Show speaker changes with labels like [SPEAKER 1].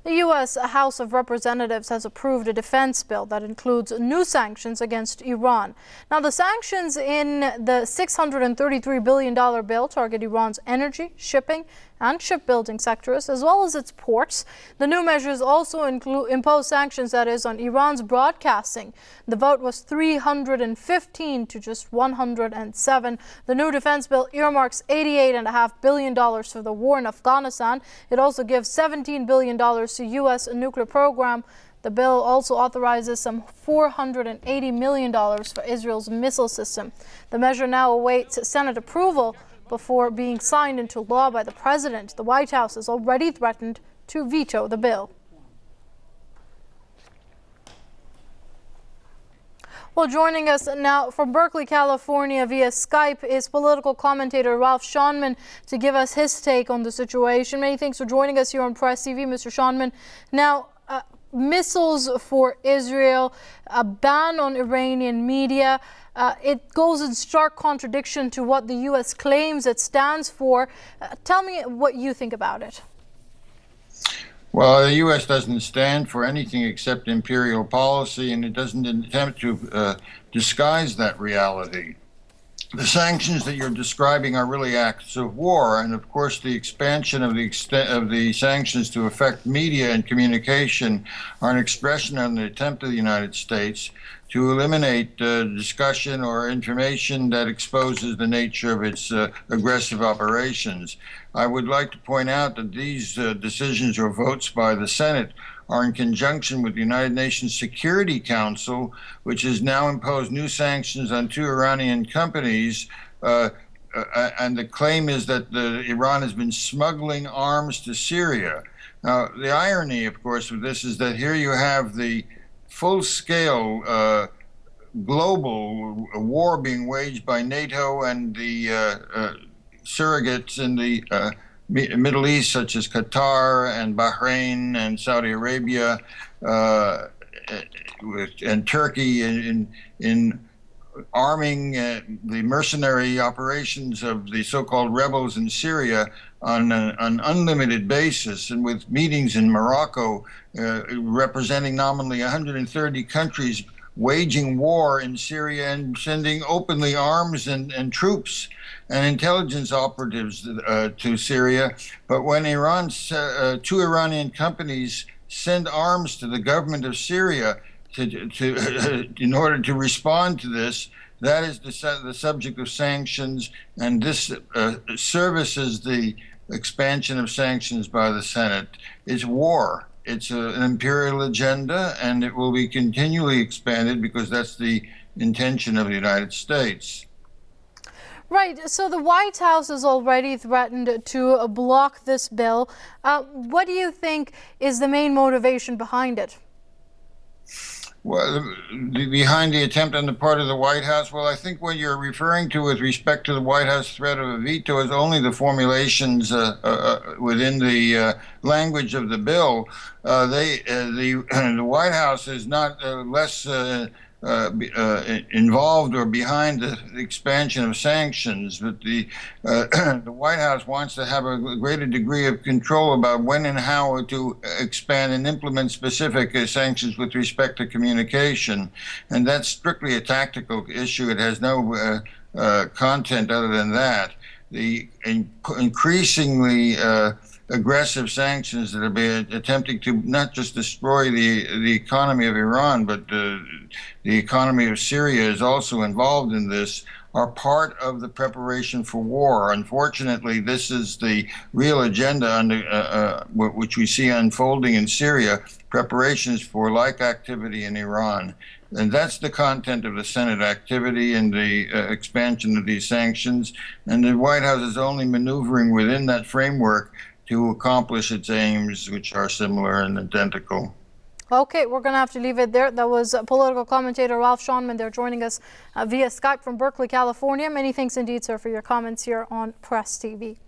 [SPEAKER 1] The U.S. House of Representatives has approved a defense bill that includes new sanctions against Iran. Now, the sanctions in the $633 billion bill target Iran's energy, shipping, and shipbuilding sectors, as well as its ports. The new measures also impose sanctions, that is, on Iran's broadcasting. The vote was 315 to just 107. The new defense bill earmarks $88.5 billion for the war in Afghanistan. It also gives $17 billion to U.S. nuclear program. The bill also authorizes some $480 million for Israel's missile system. The measure now awaits Senate approval before being signed into law by the president. The White House has already threatened to veto the bill. Well, joining us now from Berkeley, California via Skype is political commentator Ralph Schonman to give us his take on the situation. Many thanks for joining us here on Press TV, Mr. Schonman. Now, missiles for Israel, a ban on Iranian media. It goes in stark contradiction to what the U.S. claims it stands for. Tell me what you think about it.
[SPEAKER 2] Well, the U.S. doesn't stand for anything except imperial policy, and it doesn't attempt to disguise that reality. The sanctions that you're describing are really acts of war, and of course the expansion of the sanctions to affect media and communication are an expression of the attempt of the United States to eliminate discussion or information that exposes the nature of its aggressive operations. I would like to point out that these decisions or votes by the Senate are in conjunction with the United Nations Security Council, which has now imposed new sanctions on 2 Iranian companies. And the claim is that Iran has been smuggling arms to Syria. Now, the irony, of course, of this is that here you have the full-scale global war being waged by NATO and the surrogates in the Middle East, such as Qatar and Bahrain and Saudi Arabia and Turkey in arming the mercenary operations of the so-called rebels in Syria on an unlimited basis, and with meetings in Morocco representing nominally 130 countries waging war in Syria and sending openly arms and troops and intelligence operatives to Syria. But when 2 Iranian companies send arms to the government of Syria in order to respond to this, that is the subject of sanctions, and this services the expansion of sanctions by the Senate. It's war. It's an imperial agenda, and it will be continually expanded because that's the intention of the United States.
[SPEAKER 1] Right. So the White House has already threatened to block this bill. What do you think is the main motivation behind it?
[SPEAKER 2] Well, behind the attempt on the part of the White House, well, I think what you're referring to with respect to the White House threat of a veto is only the formulations within the language of the bill. The White House is not less involved or behind the expansion of sanctions, but the White House wants to have a greater degree of control about when and how to expand and implement specific sanctions with respect to communication, and that's strictly a tactical issue. It has no content other than that. The increasingly aggressive sanctions that are being attempting to not just destroy the economy of Iran, but the economy of Syria is also involved in this, are part of the preparation for war. Unfortunately, this is the real agenda which we see unfolding in Syria, preparations for like activity in Iran. And that's the content of the Senate activity and the expansion of these sanctions. And the White House is only maneuvering within that framework to accomplish its aims, which are similar and identical.
[SPEAKER 1] Okay, we're going to have to leave it there. That was political commentator Ralph Schonman. They're joining us via Skype from Berkeley, California. Many thanks indeed, sir, for your comments here on Press TV.